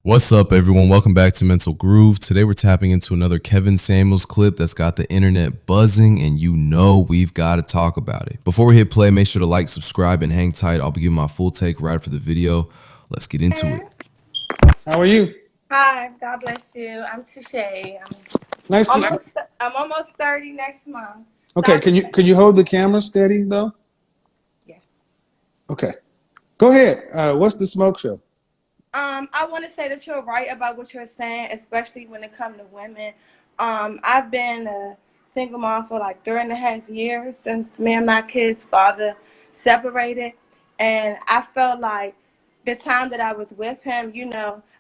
What's up, everyone? Welcome back to Mental Groove. Today we're tapping into another Kevin Samuels clip that's got the internet buzzing, and you know we've got to talk about it. Before we hit play, make sure to like, subscribe, and hang tight. I'll be giving my full take right after the video. Let's get into it. How are you? Hi, God bless you. I'm Touche. Nice to. I'm almost 30 next month. So Okay, I can you hold the camera steady though? yes. Okay, go ahead. What's the smoke show? I want to say that you're right about what you're saying, especially when it comes to women. I've been a single mom for like 3.5 years since me and my kid's father separated, and I felt like the time that I was with him,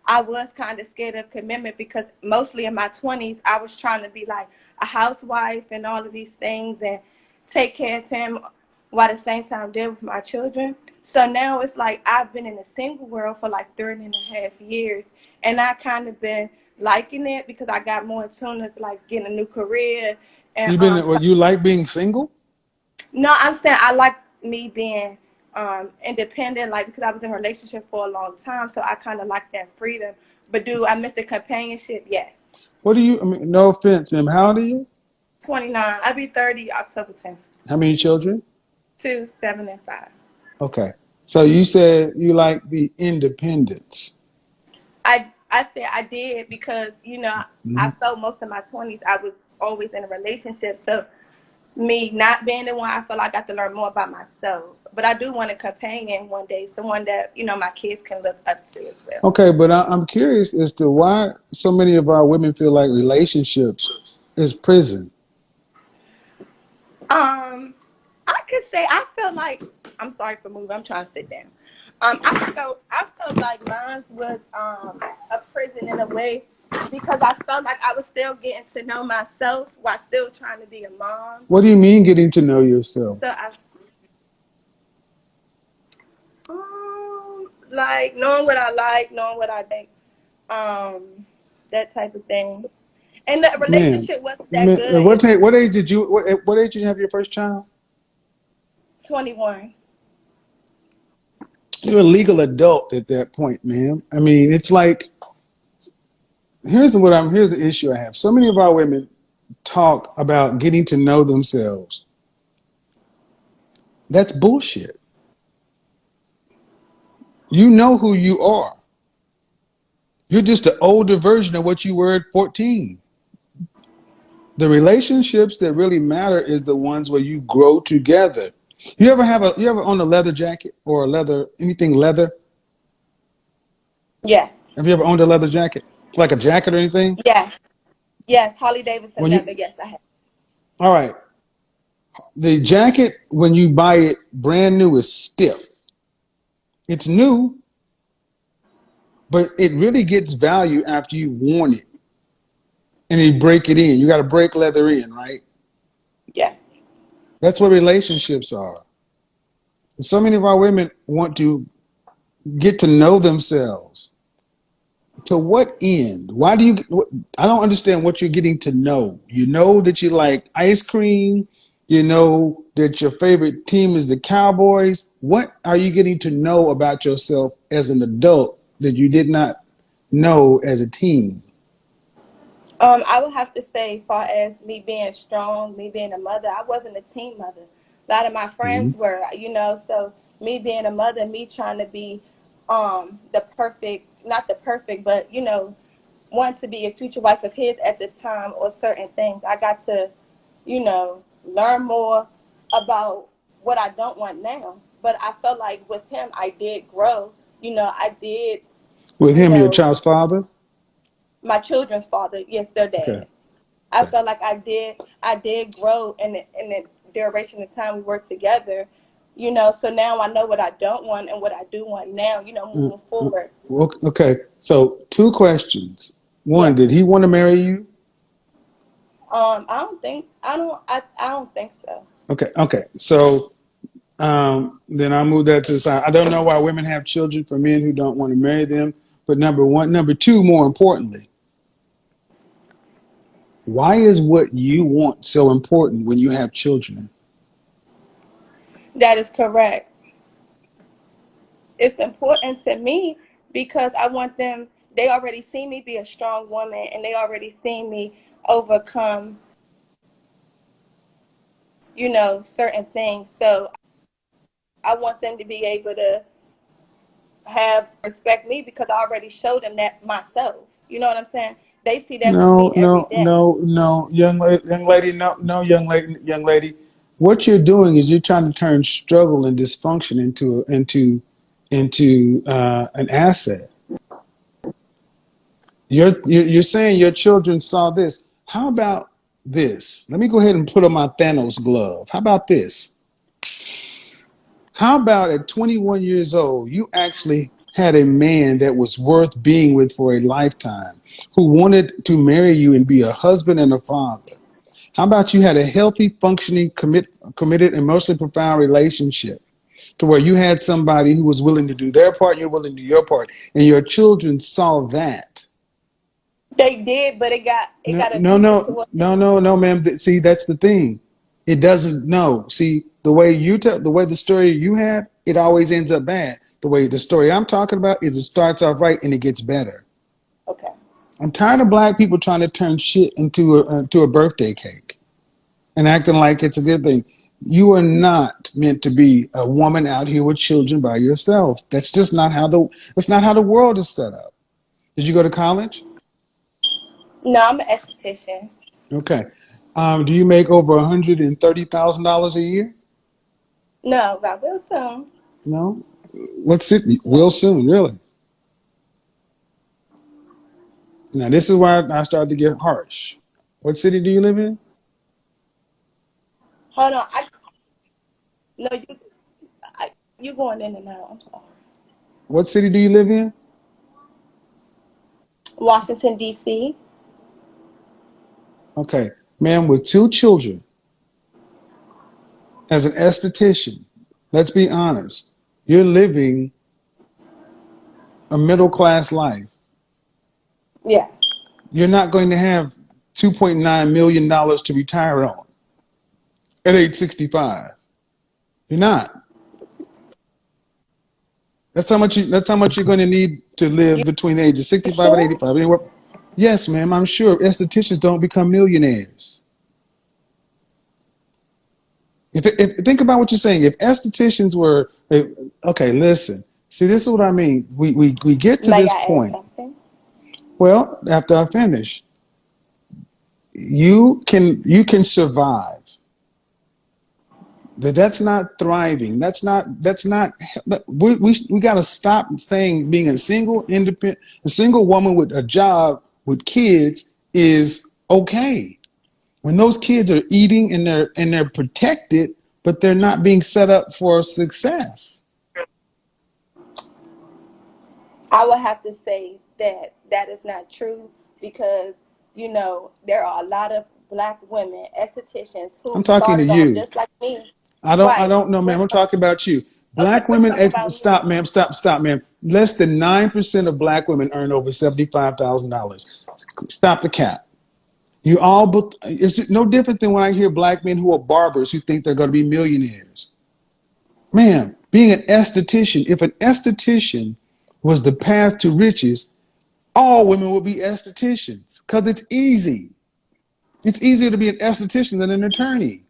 I was kind of scared of commitment because mostly in my 20s, I was trying to be like a housewife and all of these things and take care of him while at the same time deal with my children. So now it's like I've been in the single world for like 3.5 years, and I kind of been liking it because I got more in tune with like getting a new career. And You've been. Well, you like being single? no, I'm saying I like me being independent, like because I was in a relationship for a long time, so I kind of like that freedom. But do I miss the companionship? Yes. What do you? I mean, no offense, ma'am. How old are you? 29. I'll be 30 October 10th. How many children? 2, 7, and 5. Okay, so you said you like the independence. I said I did because I Mhm. felt most of my 20s I was always in a relationship. So me not being the one, I feel like I got to learn more about myself. But I do want a companion one day, someone that my kids can look up to as well. Okay, but I'm curious as to why so many of our women feel like relationships is prison. Um, I could say I felt like I'm sorry for moving. I'm trying to sit down. I felt like mine was a prison in a way because I felt like I was still getting to know myself while still trying to be a mom. What do you mean getting to know yourself? So I like knowing what I like, knowing what I think, that type of thing. And the Man, relationship wasn't that man, good. what what age did you what age did you have your first child? 21. You're a legal adult at that point, man. I mean, it's like here's the issue I have. So many of our women talk about getting to know themselves. That's bullshit. You know who you are. You're just an older version of what you were at 14. The relationships that really matter is the ones where you grow together. You ever own a leather jacket or a leather anything leather? Yes. Have you ever owned a leather jacket? Like a jacket or anything? Yes. Yes. Harley Davidson When leather. you Yes, I have. all right, the jacket when you buy it brand new is stiff. It's new, but it really gets value after you've worn it and you break it in. You got to break leather in, right? Yes. That's what relationships are. So many of our women want to get to know themselves. To what end? Why do you? I don't understand what you're getting to know. You know that you like ice cream. You know that your favorite team is the Cowboys. What are you getting to know about yourself as an adult that you did not know as a teen? I would have to say, far as me being strong, me being a mother, I wasn't a teen mother. A lot of my Mhm. friends were, so me being a mother, me trying to be the perfect, not the perfect, but want to be a future wife of his at the time or certain things. I got to, learn more about what I don't want now. But I felt like with him, I did grow. I did, With you him, your know, child's father. my children's father, yes, their Okay. dad. I Okay. felt like I did grow in the duration of time we worked together. So now I know what I don't want and what I do want now, Mm, moving mm. forward. Okay. So two questions. One, did Yes. he want to marry you? I don't think so. Okay. Okay. So then I'll move that to the side. I don't know why women have children for men who don't want to marry them. But number one, number two, more importantly, why is what you want so important when you have children? That is correct. It's important to me because I want them they already seen me be a strong woman, and they already seen me overcome, certain things. So I want them to be able to have respect me because I already showed them that myself. You know what I'm saying? They see that with No, me every no, day. no, no, young lady, no, no, young lady. What you're doing is you're trying to turn struggle and dysfunction into an asset. You're saying your children saw this. How about this? Let me go ahead and put on my Thanos glove. How about this? How about at 21 years old, you actually had a man that was worth being with for a lifetime, who wanted to marry you and be a husband and a father? How about you had a healthy, functioning, committed, emotionally profound relationship to where you had somebody who was willing to do their part, you're willing to do your part, and your children saw that? They did, but it No, got no, abusive to no, what. no, no, no, ma'am. See, that's the thing. It doesn't. No, see, the way you tell, the way the story you have, it always ends up bad. The way the story I'm talking about is it starts off right and it gets better. Okay. I'm tired of black people trying to turn shit into a birthday cake and acting like it's a good thing. You are not meant to be a woman out here with children by yourself. That's just not how the world is set up. Did you go to college? No, I'm an esthetician. Okay. Do you make over $130,000 a year? No, but I will soon. No. What's it? Real soon, really. Now this is why I started to get harsh. What city do you live in? Hold on. No, you going in and out. I'm sorry. What city do you live in? Washington D.C. Okay, ma'am, with two children, as an esthetician, let's be honest, you're living a middle class life. Yes. You're not going to have $2.9 million to retire on at age 65. You're not. That's how much you're going to need to live You between the ages 65 and sure? 85. Anywhere. Yes, ma'am, I'm sure estheticians don't become millionaires. If think about what you're saying. If estheticians were okay, listen. See, this is what I mean. We get to May this I add point. something? Well, after I finish, you can survive. That's not thriving. That's not. We got to stop saying being a single woman with a job with kids is okay. When those kids are eating and they're protected, but they're not being set up for success. I would have to say that that is not true because, there are a lot of black women estheticians I'm who talking to started off you. just like me. I Right. don't know, ma'am. Let's I'm talk. talking about you. Okay, Black let's women, talk about me. stop, ma'am. Stop, ma'am. Less than 9% of black women earn over $75,000. Stop the cap. You all, it's no different than when I hear black men who are barbers who think they're going to be millionaires. Ma'am, being an esthetician, if an esthetician was the path to riches, all women would be estheticians because it's easy. It's easier to be an esthetician than an attorney.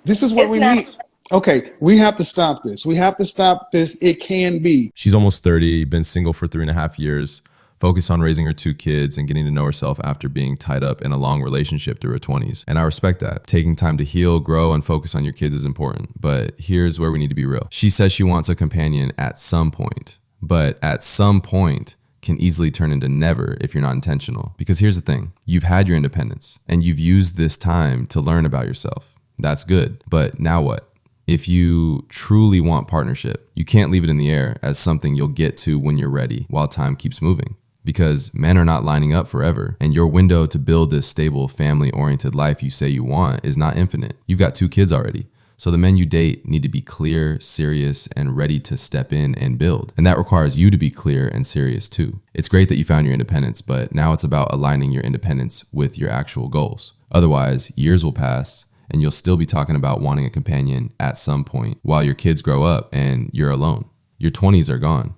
This is what It's we not. need. Okay, we have to stop this. We have to stop this. It can be. She's almost 30, been single for 3.5 years, focused on raising her 2 kids and getting to know herself after being tied up in a long relationship through her 20s. And I respect that. Taking time to heal, grow, and focus on your kids is important. But here's where we need to be real. She says she wants a companion at some point, but at some point can easily turn into never if you're not intentional. Because here's the thing, you've had your independence and you've used this time to learn about yourself. That's good. But now what? If you truly want partnership, you can't leave it in the air as something you'll get to when you're ready while time keeps moving. Because men are not lining up forever, and your window to build this stable, family-oriented life you say you want is not infinite. You've got 2 kids already. So the men you date need to be clear, serious, and ready to step in and build. And that requires you to be clear and serious too. It's great that you found your independence, but now it's about aligning your independence with your actual goals. Otherwise, years will pass and you'll still be talking about wanting a companion at some point while your kids grow up and you're alone. Your 20s are gone.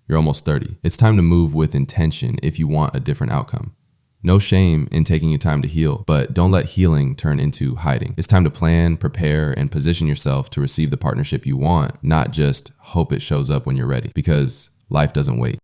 You're almost 30. It's time to move with intention if you want a different outcome. No shame in taking your time to heal, but don't let healing turn into hiding. It's time to plan, prepare, and position yourself to receive the partnership you want, not just hope it shows up when you're ready, because life doesn't wait.